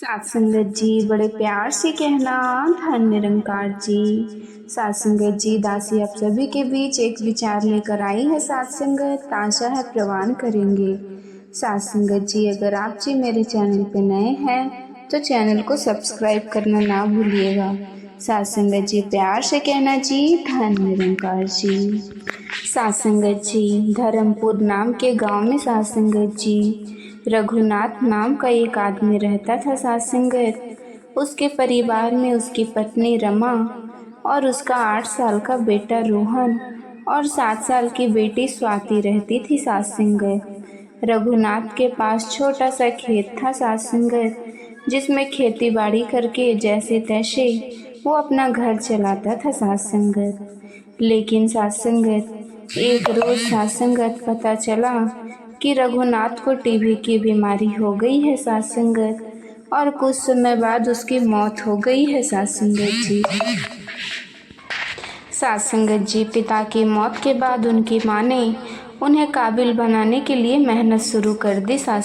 सात संगत जी बड़े प्यार से कहना, धन निरंकार जी। सात संगत जी दासी आप सभी के बीच एक विचार लेकर आई है। सात संगत आशा है प्रवान करेंगे। सात संगत जी अगर आप जी मेरे चैनल पे नए हैं तो चैनल को सब्सक्राइब करना ना भूलिएगा। सात संगत जी प्यार से कहना जी, धन निरंकार जी। सात संगत जी धर्मपुर नाम के गांव में सात संगत जी रघुनाथ नाम का एक आदमी रहता था। सात संगत उसके परिवार में उसकी पत्नी रमा और उसका 8 साल का बेटा रोहन और 7 साल की बेटी स्वाति रहती थी। सात संगत रघुनाथ के पास छोटा सा खेत था। सात संगत जिसमें खेती बाड़ी करके जैसे तैसे वो अपना घर चलाता था। सात संगत लेकिन सात संगत एक रोज सात संगत पता चला कि रघुनाथ को टीबी की बीमारी हो गई है। सात संगत और कुछ समय बाद उसकी मौत हो गई है। सात संगत जी सात संगत जी पिता की मौत के बाद उनकी माँ ने उन्हें काबिल बनाने के लिए मेहनत शुरू कर दी। सात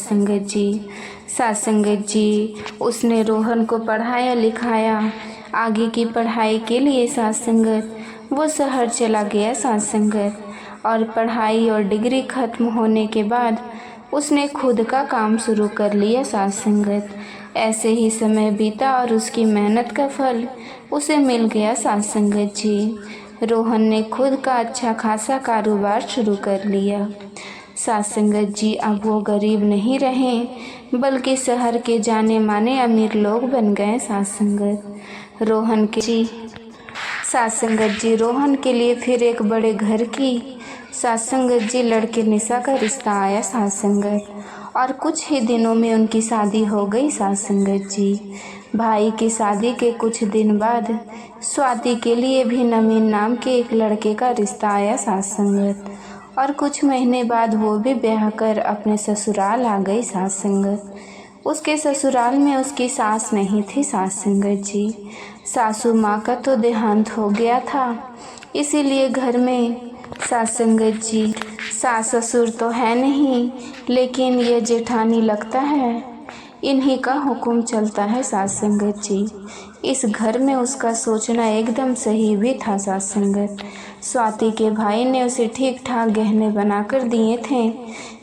संगत जी उसने रोहन को पढ़ाया लिखाया आगे की पढ़ाई के लिए। सात संगत वो शहर चला गया। सात संगत और पढ़ाई और डिग्री खत्म होने के बाद उसने खुद का काम शुरू कर लिया। सात संगत ऐसे ही समय बीता और उसकी मेहनत का फल उसे मिल गया। सात संगत जी रोहन ने खुद का अच्छा खासा कारोबार शुरू कर लिया। सात संगत जी अब वो गरीब नहीं रहे बल्कि शहर के जाने माने अमीर लोग बन गए। सात संगत रोहन के लिए फिर एक बड़े घर की सात संगत जी लड़के निशा का रिश्ता आया। सात संगत और कुछ ही दिनों में उनकी शादी हो गई। सात संगत जी भाई की शादी के कुछ दिन बाद स्वाति के लिए भी नवीन नाम के एक लड़के का रिश्ता आया। सात संगत और कुछ महीने बाद वो भी ब्याह कर अपने ससुराल आ गई। सात संगत उसके ससुराल में उसकी सास नहीं थी। सात संगत जी सासू माँ का तो देहांत हो गया था, इसीलिए घर में सात संगत जी सास ससुर तो है नहीं लेकिन ये जेठानी लगता है, इन्हीं का हुक्म चलता है। सात संगत जी इस घर में उसका सोचना एकदम सही भी था। सात संगत स्वाति के भाई ने उसे ठीक ठाक गहने बनाकर दिए थे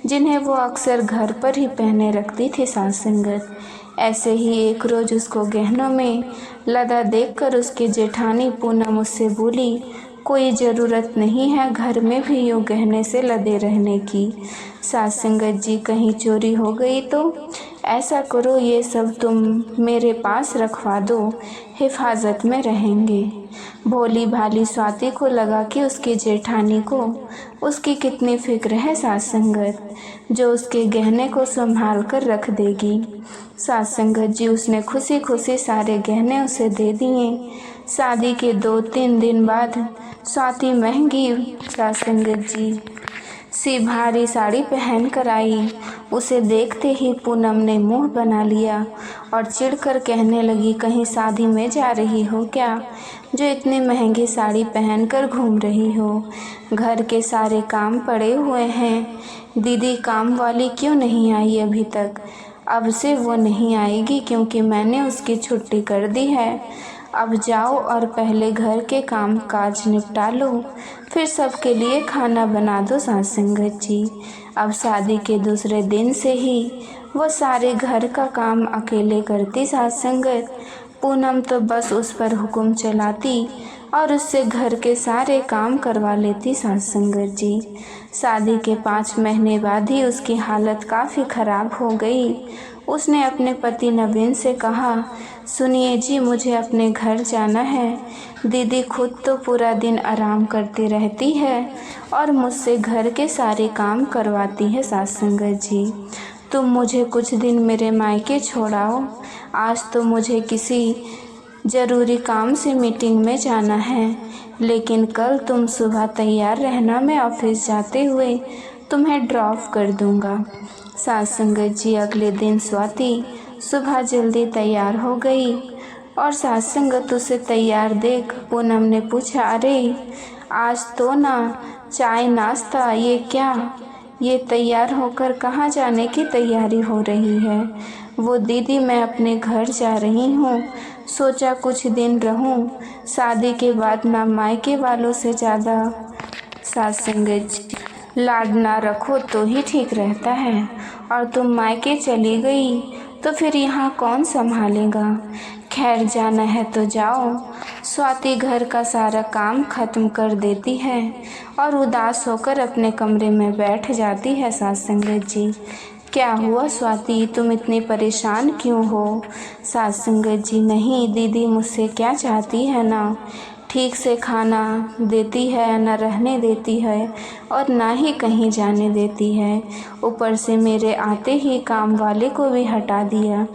जिन्हें वो अक्सर घर पर ही पहने रखती थी। सात संगत ऐसे ही एक रोज उसको गहनों में लदा देखकर उसकी जेठानी पूनम उससे बोली, कोई ज़रूरत नहीं है घर में भी यूँ गहने से लदे रहने की। सात संगत जी कहीं चोरी हो गई तो ऐसा करो ये सब तुम मेरे पास रखवा दो, हिफाजत में रहेंगे। भोली भाली स्वाति को लगा कि उसकी जेठानी को उसकी कितनी फिक्र है। सात संगत जो उसके गहने को संभाल कर रख देगी। सात संगत जी उसने खुशी खुशी सारे गहने उसे दे दिए। शादी के 2-3 दिन बाद स्वाति महंगी सात संगत जी सी भारी साड़ी पहन कर आई। उसे देखते ही पूनम ने मुंह बना लिया और चिढ़कर कहने लगी, कहीं शादी में जा रही हो क्या जो इतनी महंगी साड़ी पहनकर घूम रही हो? घर के सारे काम पड़े हुए हैं, दीदी काम वाली क्यों नहीं आई अभी तक? अब से वो नहीं आएगी क्योंकि मैंने उसकी छुट्टी कर दी है। अब जाओ और पहले घर के काम काज निपटा लो, फिर सबके लिए खाना बना दो। सात संगत जी अब शादी के दूसरे दिन से ही वो सारे घर का काम अकेले करती। सात संगत पूनम तो बस उस पर हुक्म चलाती और उससे घर के सारे काम करवा लेती। सात संगत जी शादी के 5 महीने बाद ही उसकी हालत काफ़ी ख़राब हो गई। उसने अपने पति नवीन से कहा, सुनिए जी मुझे अपने घर जाना है। दीदी खुद तो पूरा दिन आराम करती रहती है और मुझसे घर के सारे काम करवाती है। सात संगत जी तुम मुझे कुछ दिन मेरे मायके छोड़ाओ, आज तो मुझे किसी ज़रूरी काम से मीटिंग में जाना है, लेकिन कल तुम सुबह तैयार रहना, मैं ऑफिस जाते हुए तुम्हें ड्रॉप कर दूँगा। सात संगत जी अगले दिन स्वाति सुबह जल्दी तैयार हो गई और सात संगत उसे तैयार देख पूनम ने पूछा, अरे आज तो ना चाय नाश्ता, ये क्या? ये तैयार होकर कहाँ जाने की तैयारी हो रही है? वो दीदी मैं अपने घर जा रही हूँ, सोचा कुछ दिन रहूँ, शादी के बाद ना मायके वालों से ज़्यादा सास संगत जी लाड ना रखो तो ही ठीक रहता है, और तुम मायके चली गई तो फिर यहाँ कौन संभालेगा। खैर जाना है तो जाओ। स्वाति घर का सारा काम खत्म कर देती है और उदास होकर अपने कमरे में बैठ जाती है। सास संगत जी क्या हुआ स्वाति, तुम इतनी परेशान क्यों हो। सास संगत जी नहीं दीदी, मुझसे क्या चाहती है ना ठीक से खाना देती है, न रहने देती है और ना ही कहीं जाने देती है। ऊपर से मेरे आते ही काम वाले को भी हटा दिया।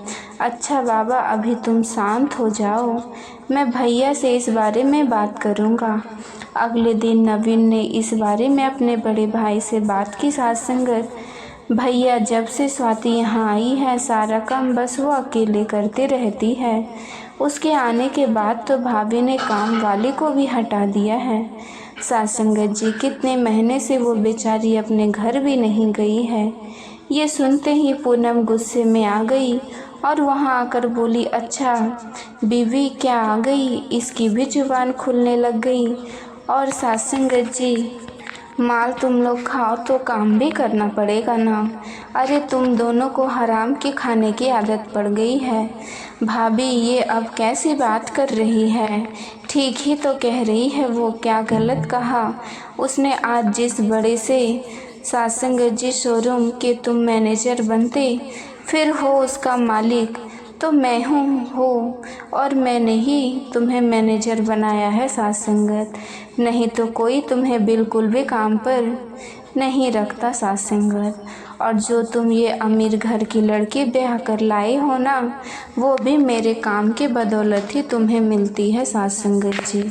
अच्छा बाबा अभी तुम शांत हो जाओ, मैं भैया से इस बारे में बात करूँगा। अगले दिन नवीन ने इस बारे में अपने बड़े भाई से बात की। सास संगत भैया जब से स्वाति यहाँ आई है सारा काम बस वो अकेले करते रहती है। उसके आने के बाद तो भाभी ने काम वाले को भी हटा दिया है। सास संगत जी कितने महीने से वो बेचारी अपने घर भी नहीं गई है। ये सुनते ही पूनम गुस्से में आ गई और वहाँ आकर बोली, अच्छा बीवी क्या आ गई, इसकी भी जुबान खुलने लग गई। और सास संगत जी माल तुम लोग खाओ तो काम भी करना पड़ेगा ना। अरे तुम दोनों को हराम के खाने की आदत पड़ गई है। भाभी ये अब कैसी बात कर रही है, ठीक ही तो कह रही है, वो क्या गलत कहा उसने। आज जिस बड़े से सास संगत जी शोरूम के तुम मैनेजर बनते फिर हो उसका मालिक तो मैं हो और मैंने ही तुम्हें मैनेजर बनाया है। सास संगत नहीं तो कोई तुम्हें बिल्कुल भी काम पर नहीं रखता। सास संगत और जो तुम ये अमीर घर की लड़की ब्याह कर लाए हो ना वो भी मेरे काम के बदौलत ही तुम्हें मिलती है। सास संगत जी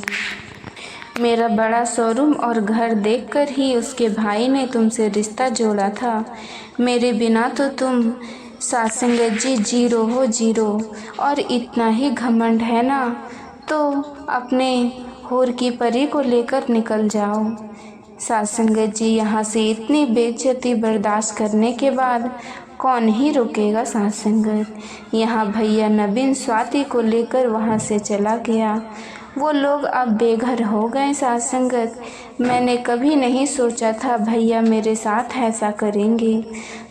मेरा बड़ा शोरूम और घर देखकर ही उसके भाई ने तुमसे रिश्ता जोड़ा था, मेरे बिना तो तुम सास संगत जी जीरो हो जीरो। और इतना ही घमंड है ना तो अपने हूर की परी को लेकर निकल जाओ। सास संगत जी यहाँ से इतनी बेइज्जती बर्दाश्त करने के बाद कौन ही रुकेगा। सास संगत यहाँ भैया नवीन स्वाति को लेकर वहाँ से चला गया। वो लोग अब बेघर हो गए। सास संगत मैंने कभी नहीं सोचा था भैया मेरे साथ ऐसा करेंगे।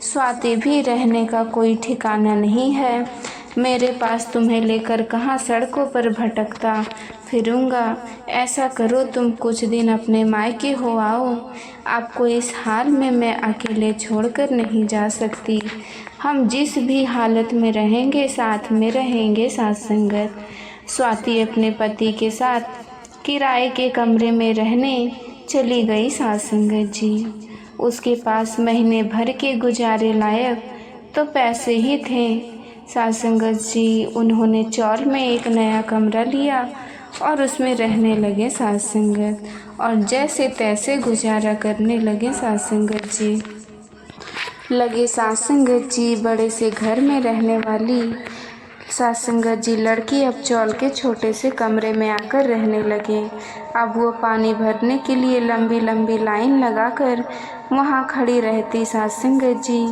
स्वाति भी रहने का कोई ठिकाना नहीं है, मेरे पास तुम्हें लेकर कहाँ सड़कों पर भटकता फिरूंगा। ऐसा करो तुम कुछ दिन अपने मायके हो आओ, आपको इस हाल में मैं अकेले छोड़कर नहीं जा सकती। हम जिस भी हालत में रहेंगे साथ में रहेंगे। सास संगत स्वाति अपने पति के साथ किराए के कमरे में रहने चली गई। सास संगत जी उसके पास महीने भर के गुजारे लायक तो पैसे ही थे। सास संगत जी उन्होंने चौल में एक नया कमरा लिया और उसमें रहने लगे। सास संगत और जैसे तैसे गुजारा करने लगे। सास संगत जी लगे सास संगत जी बड़े से घर में रहने वाली सास संगत जी लड़की अब चौल के छोटे से कमरे में आकर रहने लगे। अब वो पानी भरने के लिए लंबी लंबी लाइन लगाकर वहाँ खड़ी रहती। सास संगत जी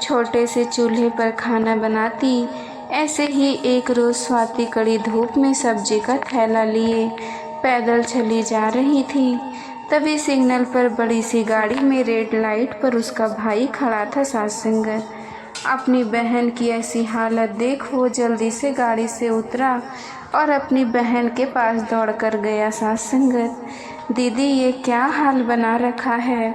छोटे से चूल्हे पर खाना बनाती। ऐसे ही एक रोज़ स्वाति कड़ी धूप में सब्जी का थैला लिए पैदल चली जा रही थी। तभी सिग्नल पर बड़ी सी गाड़ी में रेड लाइट पर उसका भाई खड़ा था। सास संगत अपनी बहन की ऐसी हालत देख वो जल्दी से गाड़ी से उतरा और अपनी बहन के पास दौड़कर गया। सास संगत दीदी ये क्या हाल बना रखा है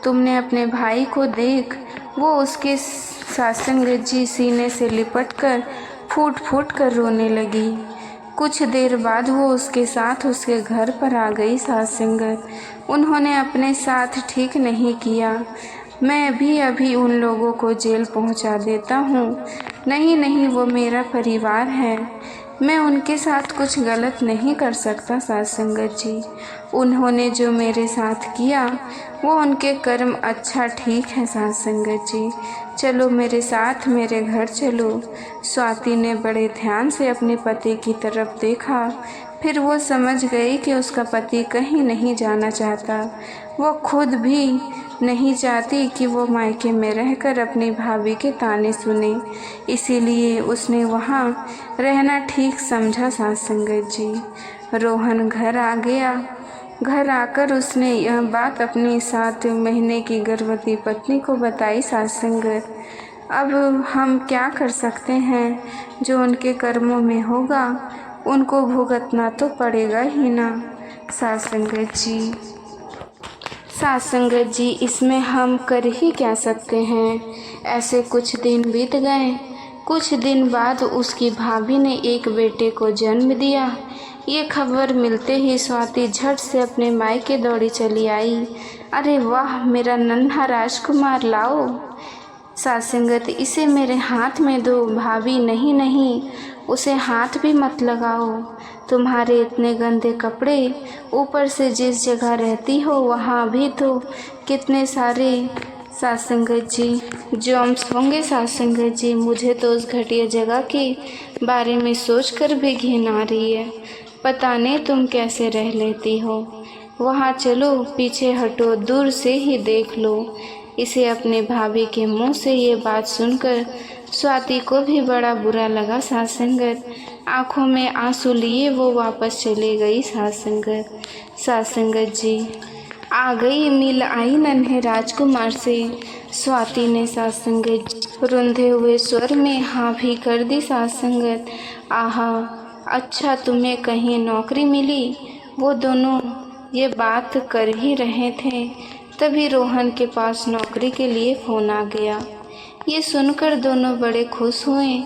तुमने अपने भाई को देख। वो उसके सास संगत जी सीने से लिपटकर फूट फूट कर रोने लगी। कुछ देर बाद वो उसके साथ उसके घर पर आ गई। सास संगत उन्होंने अपने साथ ठीक नहीं किया, मैं भी अभी उन लोगों को जेल पहुंचा देता हूँ। नहीं नहीं वो मेरा परिवार है, मैं उनके साथ कुछ गलत नहीं कर सकता। सास संगत जी उन्होंने जो मेरे साथ किया वो उनके कर्म अच्छा ठीक है। सास संगत जी चलो मेरे साथ मेरे घर चलो। स्वाति ने बड़े ध्यान से अपने पति की तरफ देखा फिर वो समझ गई कि उसका पति कहीं नहीं जाना चाहता। वो खुद भी नहीं चाहती कि वो मायके में रहकर अपनी भाभी के ताने सुने, इसीलिए उसने वहाँ रहना ठीक समझा। सास संगत जी, रोहन घर आ गया। घर आकर उसने यह बात अपनी 7 महीने की गर्भवती पत्नी को बताई। सास संगत, अब हम क्या कर सकते हैं, जो उनके कर्मों में होगा उनको भुगतना तो पड़ेगा ही ना। सास संगत जी, इसमें हम कर ही क्या सकते हैं। ऐसे कुछ दिन बीत गए। कुछ दिन बाद उसकी भाभी ने एक बेटे को जन्म दिया। ये खबर मिलते ही स्वाति झट से अपने मायके दौड़ी चली आई। अरे वाह, मेरा नन्हा राजकुमार लाओ। सास संगत, इसे मेरे हाथ में दो। भाभी, नहीं नहीं, उसे हाथ भी मत लगाओ। तुम्हारे इतने गंदे कपड़े, ऊपर से जिस जगह रहती हो वहाँ भी तो कितने सारे सास संगत जी जर्म्स होंगे। सास संगत जी, मुझे तो उस घटिया जगह के बारे में सोचकर भी घिन आ रही है। पता नहीं तुम कैसे रह लेती हो। वहाँ चलो, पीछे हटो, दूर से ही देख लो। इसे अपने भाभी के मुंह से ये बात सुनकर स्वाति को भी बड़ा बुरा लगा। सास संगत, आँखों में आंसू लिए वो वापस चली गई। सास संगत जी, आ गई, मिल आई नन्हे राजकुमार से। स्वाति ने सास संगत रुंधे हुए स्वर में हाँ भी कर दी। सास संगत, आहा, अच्छा तुम्हें कहीं नौकरी मिली। वो दोनों ये बात कर ही रहे थे, तभी रोहन के पास नौकरी के लिए फ़ोन आ गया। ये सुनकर दोनों बड़े खुश हुए।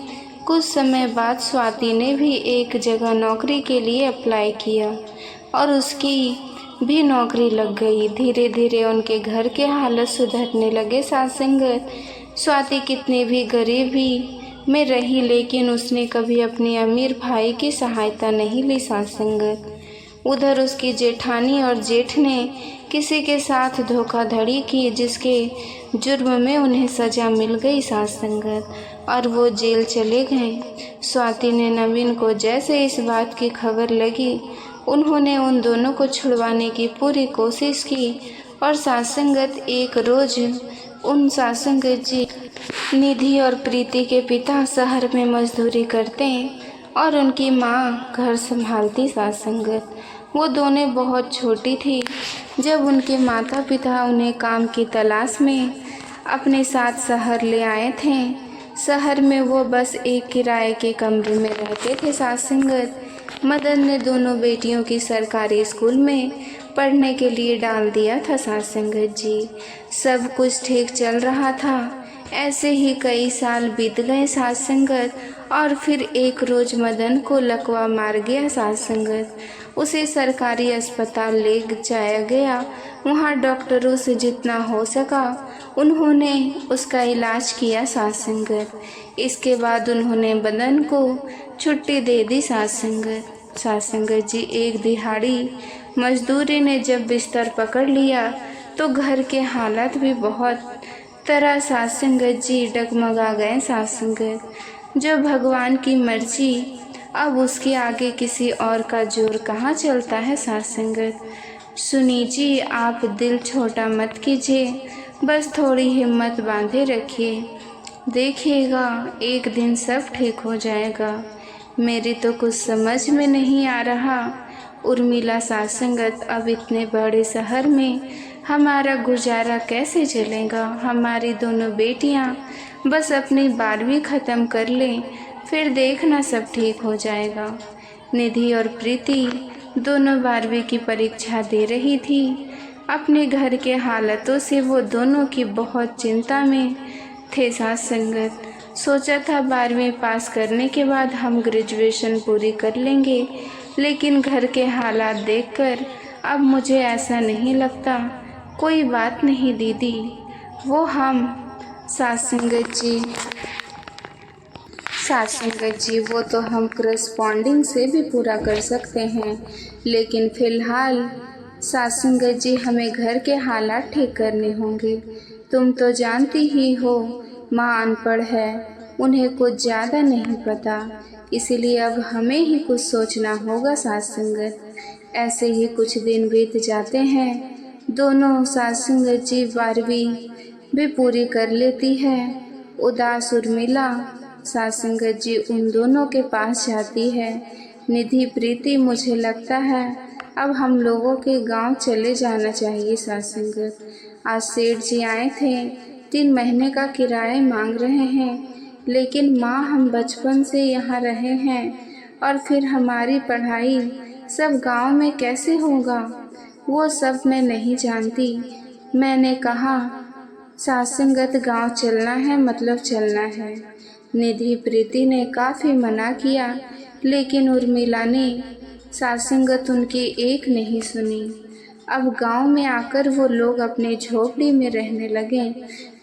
कुछ समय बाद स्वाति ने भी एक जगह नौकरी के लिए अप्लाई किया और उसकी भी नौकरी लग गई। धीरे धीरे उनके घर के हालत सुधरने लगे। सास संगत, स्वाति कितनी भी गरीबी में रही, लेकिन उसने कभी अपने अमीर भाई की सहायता नहीं ली। सास संगत, उधर उसकी जेठानी और जेठ ने किसी के साथ धोखाधड़ी की, जिसके जुर्म में उन्हें सज़ा मिल गई। सास संगत, और वो जेल चले गए। स्वाति ने नवीन को जैसे इस बात की खबर लगी, उन्होंने उन दोनों को छुड़वाने की पूरी कोशिश की। और सास संगत, एक रोज़ उन सास संगत जी निधि और प्रीति के पिता शहर में मजदूरी करते और उनकी माँ घर संभालती। सास संगत, वो दोनों बहुत छोटी थी जब उनके माता पिता उन्हें काम की तलाश में अपने साथ शहर ले आए थे। शहर में वो बस एक किराए के कमरे में रहते थे। सास संगत, मदन ने दोनों बेटियों की सरकारी स्कूल में पढ़ने के लिए डाल दिया था। सास संगत जी, सब कुछ ठीक चल रहा था। ऐसे ही कई साल बीत गए। सास संगत, और फिर एक रोज़ मदन को लकवा मार गया। सास संगत, उसे सरकारी अस्पताल ले जाया गया। वहाँ डॉक्टरों से जितना हो सका उन्होंने उसका इलाज किया। सास संगत, इसके बाद उन्होंने मदन को छुट्टी दे दी। सास संगत जी, एक दिहाड़ी मजदूरी ने जब बिस्तर पकड़ लिया तो घर के हालात भी बहुत तरह सास संगत जी डगमगा गए। सास संगत, जो भगवान की मर्जी, अब उसके आगे किसी और का जोर कहाँ चलता है। सास संगत, सुनी जी, आप दिल छोटा मत कीजिए, बस थोड़ी हिम्मत बांधे रखिए, देखिएगा एक दिन सब ठीक हो जाएगा। मेरी तो कुछ समझ में नहीं आ रहा उर्मिला। सास संगत, अब इतने बड़े शहर में हमारा गुजारा कैसे चलेगा। हमारी दोनों बेटियां बस अपनी 12वीं ख़त्म कर लें, फिर देखना सब ठीक हो जाएगा। निधि और प्रीति दोनों 12वीं की परीक्षा दे रही थी। अपने घर के हालातों से वो दोनों की बहुत चिंता में थे। सास संगत, सोचा था 12वीं पास करने के बाद हम ग्रेजुएशन पूरी कर लेंगे, लेकिन घर के हालात देखकर अब मुझे ऐसा नहीं लगता। कोई बात नहीं दीदी, वो हम सास संगत जी वो तो हम करस्पॉन्डिंग से भी पूरा कर सकते हैं, लेकिन फ़िलहाल सास संगत जी हमें घर के हालात ठीक करने होंगे। तुम तो जानती ही हो, माँ अनपढ़ है, उन्हें कुछ ज़्यादा नहीं पता, इसलिए अब हमें ही कुछ सोचना होगा साथ संगत। ऐसे ही कुछ दिन बीत जाते हैं। दोनों साथ संगत जी 12वीं भी पूरी कर लेती है। उदास उर्मिला साथ संगत जी उन दोनों के पास जाती है। निधि, प्रीति, मुझे लगता है अब हम लोगों के गांव चले जाना चाहिए साथ संगत। आज सेठ जी आए थे, 3 महीने का किराया मांग रहे हैं, लेकिन माँ हम बचपन से यहाँ रहे हैं और फिर हमारी पढ़ाई सब गांव में कैसे होगा, वो सब मैं नहीं जानती। मैंने कहा साथ संगत गाँव चलना है मतलब चलना है। निधि, प्रीति ने काफ़ी मना किया, लेकिन उर्मिला ने साथ संगत उनकी एक नहीं सुनी। अब गांव में आकर वो लोग अपनी झोपड़ी में रहने लगे,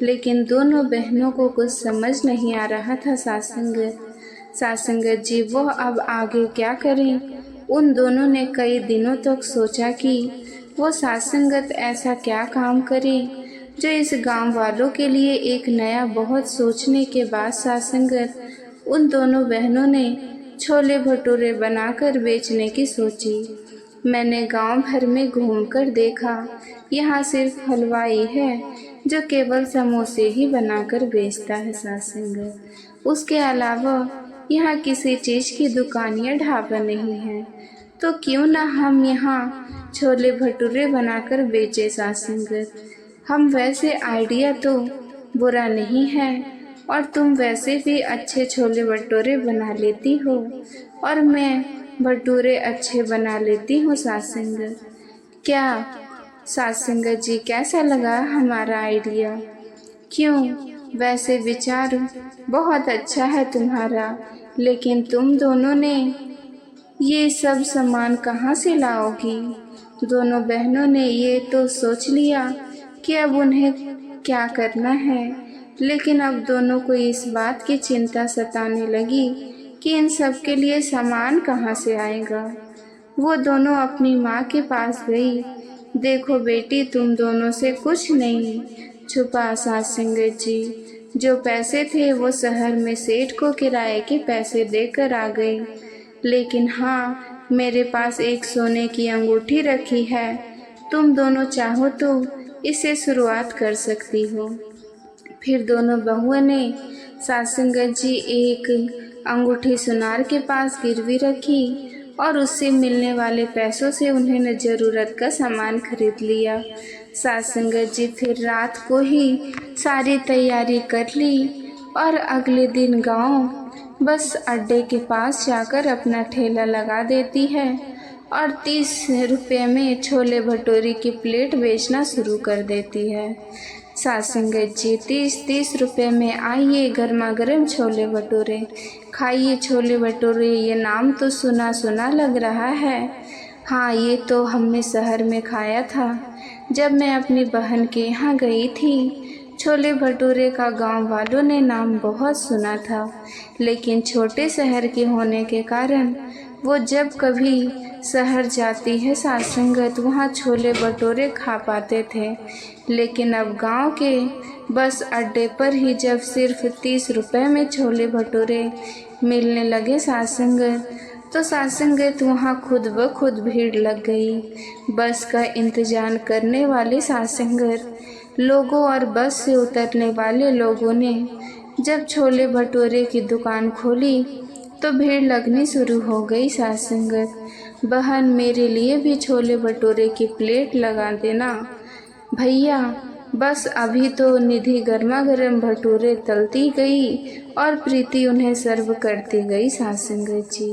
लेकिन दोनों बहनों को कुछ समझ नहीं आ रहा था साथ संगत जी वो अब आगे क्या करें। उन दोनों ने कई दिनों तक सोचा कि वो साथ संगत ऐसा क्या काम करे जो इस गांव वालों के लिए एक नया। बहुत सोचने के बाद साथ संगत उन दोनों बहनों ने छोले भटूरे बनाकर बेचने की सोची। मैंने गांव भर में घूमकर देखा, यहाँ सिर्फ हलवाई है जो केवल समोसे ही बनाकर बेचता है साथ संगत। उसके अलावा यहाँ किसी चीज़ की दुकान या ढाबा नहीं है, तो क्यों ना हम यहाँ छोले भटूरे बनाकर बेचे साथ संगत। हम वैसे आइडिया तो बुरा नहीं है, और तुम वैसे भी अच्छे छोले भटूरे बना लेती हो, और मैं भटूरे अच्छे बना लेती हूँ साथ संगत। क्या साथ संगत जी, कैसा लगा हमारा आइडिया? क्यों, वैसे विचार बहुत अच्छा है तुम्हारा, लेकिन तुम दोनों ने ये सब सामान कहाँ से लाओगी? दोनों बहनों ने ये तो सोच लिया कि अब उन्हें क्या करना है, लेकिन अब दोनों को इस बात की चिंता सताने लगी कि इन सब के लिए सामान कहाँ से आएगा। वो दोनों अपनी माँ के पास गई। देखो बेटी, तुम दोनों से कुछ नहीं छुपा साथ संगत जी। जो पैसे थे वो शहर में सेठ को किराए के पैसे देकर आ गई, लेकिन हाँ, मेरे पास एक सोने की अंगूठी रखी है। तुम दोनों चाहो तो इसे शुरुआत कर सकती हो। फिर दोनों बहुओं ने साथ संगत जी एक अंगूठी सुनार के पास गिरवी रखी और उससे मिलने वाले पैसों से उन्होंने ज़रूरत का सामान खरीद लिया। साथ संगत जी फिर रात को ही सारी तैयारी कर ली और अगले दिन गांव बस अड्डे के पास जाकर अपना ठेला लगा देती है और 30 रुपये में छोले भटूरे की प्लेट बेचना शुरू कर देती है। साथ संगत जी 30 रुपये में आइए गर्मा गर्म छोले भटूरे खाइए। छोले भटूरे, ये नाम तो सुना सुना लग रहा है। हाँ, ये तो हमने शहर में खाया था जब मैं अपनी बहन के यहाँ गई थी। छोले भटूरे का गांव वालों ने नाम बहुत सुना था, लेकिन छोटे शहर के होने के कारण वो जब कभी शहर जाती है साथ संगत वहाँ छोले भटूरे खा पाते थे, लेकिन अब गांव के बस अड्डे पर ही जब सिर्फ 30 रुपये में छोले भटूरे मिलने लगे साथ संगत, तो साथ संगत वहाँ खुद ब खुद भीड़ लग गई। बस का इंतजार करने वाले साथ संगत लोगों और बस से उतरने वाले लोगों ने जब छोले भटूरे की दुकान खोली तो भीड़ लगनी शुरू हो गई। साथ संगत, बहन मेरे लिए भी छोले भटूरे की प्लेट लगा देना। भैया बस अभी तो निधि गर्मा गर्म भटूरे तलती गई और प्रीति उन्हें सर्व करती गई। साथ संगत जी,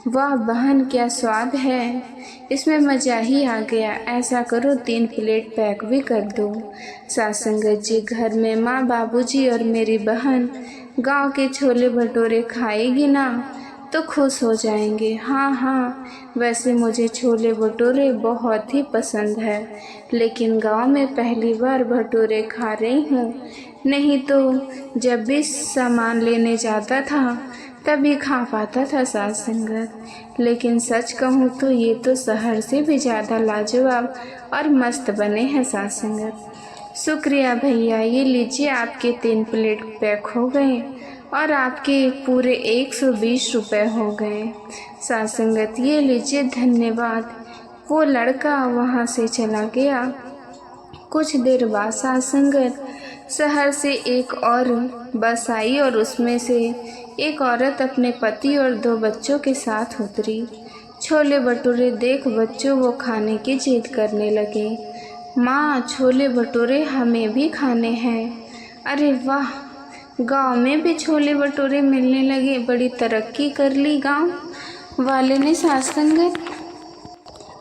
वाह बहन, क्या स्वाद है, इसमें मज़ा ही आ गया। ऐसा करो 3 प्लेट पैक भी कर दो। साथ संगत जी, घर में माँ, बाबूजी और मेरी बहन गांव के छोले भटूरे खाएगी ना तो खुश हो जाएंगे। हाँ हाँ, वैसे मुझे छोले भटूरे बहुत ही पसंद है, लेकिन गांव में पहली बार भटूरे खा रही हूँ। नहीं तो जब भी सामान लेने जाता था तभी खा पाता था साथ संगत। लेकिन सच कहूँ तो ये तो शहर से भी ज़्यादा लाजवाब और मस्त बने हैं साथ संगत। शुक्रिया भैया, ये लीजिए आपके 3 प्लेट पैक हो गए और आपके पूरे 120 रुपये हो गए। साथ संगत ये लीजिए धन्यवाद। वो लड़का वहाँ से चला गया। कुछ देर बाद साथ संगत शहर से एक और बस आई और उसमें से एक औरत अपने पति और 2 बच्चों के साथ उतरी। छोले भटूरे देख बच्चों वो खाने की जिद करने लगे। माँ, छोले भटूरे हमें भी खाने हैं। अरे वाह, गांव में भी छोले भटूरे मिलने लगे, बड़ी तरक्की कर ली गांव वाले ने। साथ संगत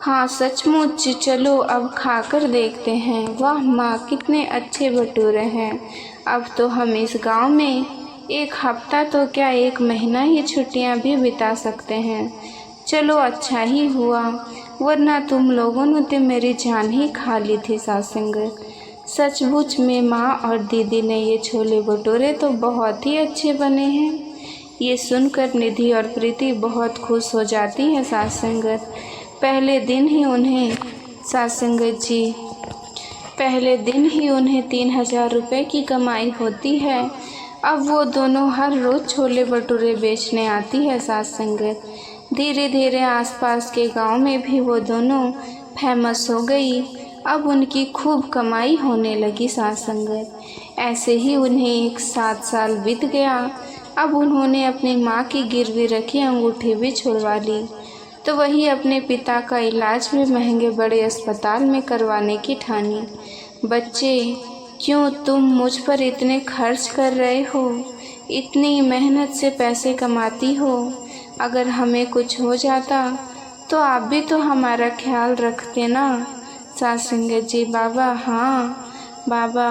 हाँ सचमुच, चलो अब खाकर देखते हैं। वाह माँ, कितने अच्छे भटूरे हैं। अब तो हम इस गांव में 1 हफ्ता तो क्या 1 महीना ही छुट्टियां भी बिता सकते हैं। चलो अच्छा ही हुआ, वरना तुम लोगों ने तो मेरी जान ही खा ली थी। साथ संगत सचमुच में माँ और दीदी ने ये छोले भटूरे तो बहुत ही अच्छे बने हैं। ये सुनकर निधि और प्रीति बहुत खुश हो जाती है। साथ संगत पहले दिन ही उन्हें 3000 रुपये की कमाई होती है। अब वो दोनों हर रोज़ छोले भटूरे बेचने आती है। साथ संगत धीरे धीरे आसपास के गांव में भी वो दोनों फेमस हो गई। अब उनकी खूब कमाई होने लगी। साथ संगत ऐसे ही उन्हें 7 साल बीत गया। अब उन्होंने अपनी माँ की गिरवी रखी अंगूठी भी छुड़वा ली, तो वही अपने पिता का इलाज भी महंगे बड़े अस्पताल में करवाने की ठानी। बच्चे, क्यों तुम मुझ पर इतने खर्च कर रहे हो? इतनी मेहनत से पैसे कमाती हो, अगर हमें कुछ हो जाता तो आप भी तो हमारा ख्याल रखते ना। साथ संगत जी, बाबा, हाँ बाबा,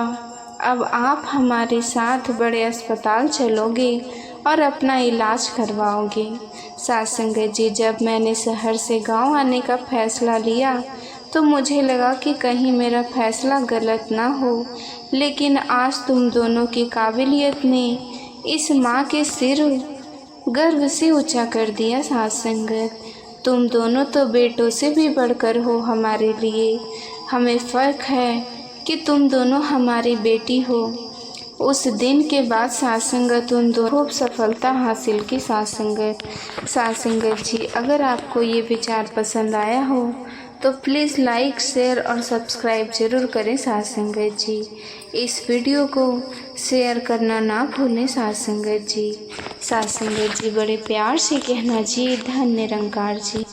अब आप हमारे साथ बड़े अस्पताल चलोगे और अपना इलाज करवाओगे। साथ संगत जी, जब मैंने शहर से गांव आने का फ़ैसला लिया तो मुझे लगा कि कहीं मेरा फ़ैसला गलत ना हो, लेकिन आज तुम दोनों की काबिलियत ने इस माँ के सिर गर्व से ऊंचा कर दिया। साथ संगत तुम दोनों तो बेटों से भी बढ़कर हो हमारे लिए। हमें फ़र्क है कि तुम दोनों हमारी बेटी हो। उस दिन के बाद साथ संगत उन दोनों खूब सफलता हासिल की। साथ संगत जी, अगर आपको ये विचार पसंद आया हो तो प्लीज़ लाइक, शेयर और सब्सक्राइब ज़रूर करें। साथ संगत जी, इस वीडियो को शेयर करना ना भूलें। साथ संगत जी, बड़े प्यार से कहना जी, धन्य निरंकार जी।